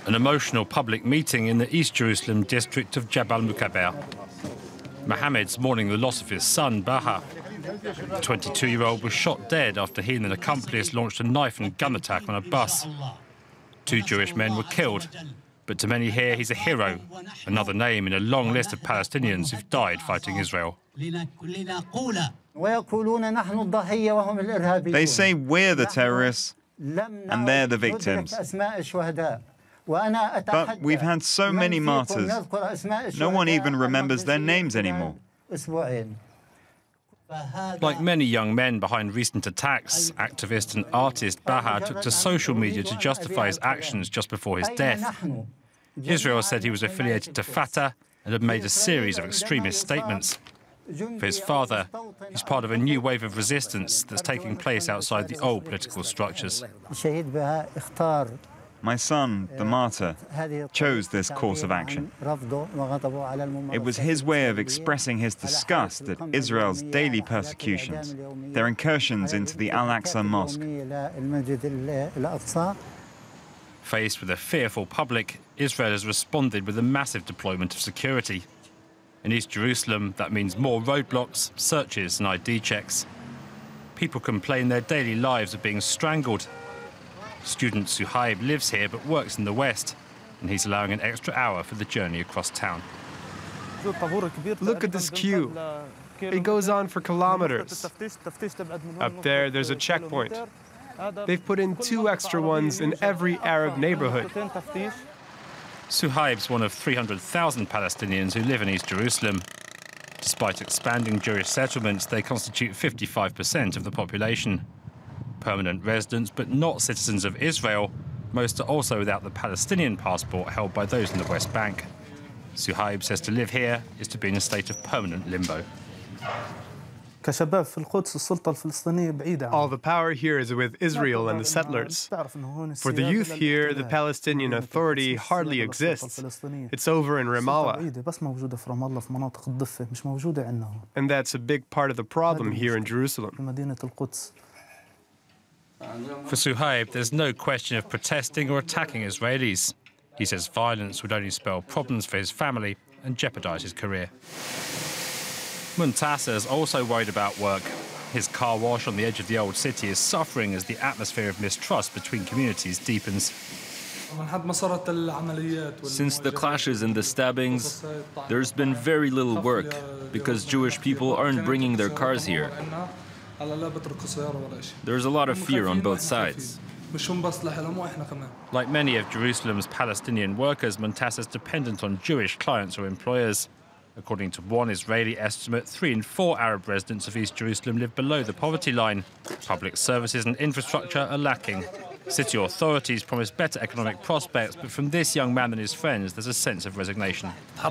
An emotional public meeting in the East Jerusalem district of Jabal Mukaber. Mohammed's mourning the loss of his son, Baha. The 22-year-old was shot dead after he and an accomplice launched a knife and gun attack on a bus. 2 Jewish men were killed, but to many here he's a hero, another name in a long list of Palestinians who've died fighting Israel. They say we're the terrorists and they're the victims. But we've had so many martyrs, no one even remembers their names anymore. Like many young men behind recent attacks, activist and artist Baha took to social media to justify his actions just before his death. Israel said he was affiliated to Fatah and had made a series of extremist statements. For his father, he's part of a new wave of resistance that's taking place outside the old political structures. My son, the martyr, chose this course of action. It was his way of expressing his disgust at Israel's daily persecutions, their incursions into the Al-Aqsa Mosque. Faced with a fearful public, Israel has responded with a massive deployment of security. In East Jerusalem, that means more roadblocks, searches and ID checks. People complain their daily lives are being strangled. Student Suhaib lives here but works in the West, and he's allowing an extra hour for the journey across town. Look at this queue. It goes on for kilometers. Up there, there's a checkpoint. They've put in 2 extra ones in every Arab neighbourhood. Suhaib's one of 300,000 Palestinians who live in East Jerusalem. Despite expanding Jewish settlements, they constitute 55% of the population. Permanent residents, but not citizens of Israel. Most are also without the Palestinian passport held by those in the West Bank. Suhaib says to live here is to be in a state of permanent limbo. All the power here is with Israel and the settlers. For the youth here, the Palestinian Authority hardly exists. It's over in Ramallah. And that's a big part of the problem here in Jerusalem. For Suhaib, there's no question of protesting or attacking Israelis. He says violence would only spell problems for his family and jeopardize his career. Muntasser is also worried about work. His car wash on the edge of the old city is suffering as the atmosphere of mistrust between communities deepens. Since the clashes and the stabbings, there's been very little work because Jewish people aren't bringing their cars here. There's a lot of fear on both sides. Like many of Jerusalem's Palestinian workers, Muntasser is dependent on Jewish clients or employers. According to one Israeli estimate, 3 in 4 Arab residents of East Jerusalem live below the poverty line. Public services and infrastructure are lacking. City authorities promise better economic prospects, but from this young man and his friends, there's a sense of resignation. I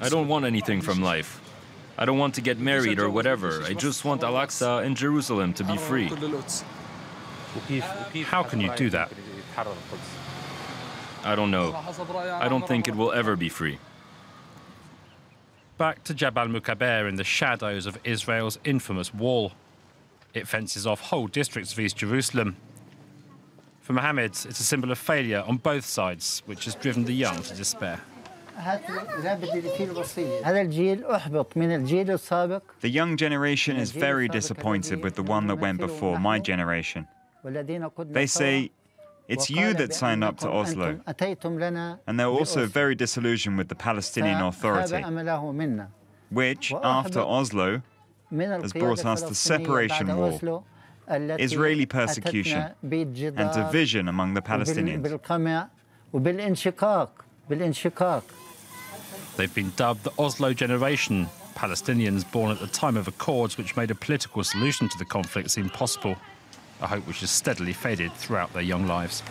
don't want anything from life. I don't want to get married or whatever. I just want Al-Aqsa and Jerusalem to be free. How can you do that? I don't know. I don't think it will ever be free. Back to Jabal Mukaber in the shadows of Israel's infamous wall. It fences off whole districts of East Jerusalem. For Mohammed, it's a symbol of failure on both sides, which has driven the young to despair. The young generation is very disappointed with the one that went before my generation. They say, it's you that signed up to Oslo. And they're also very disillusioned with the Palestinian Authority, which, after Oslo, has brought us the separation war, Israeli persecution, and division among the Palestinians. They've been dubbed the Oslo generation, Palestinians born at the time of accords which made a political solution to the conflict seem possible, a hope which has steadily faded throughout their young lives.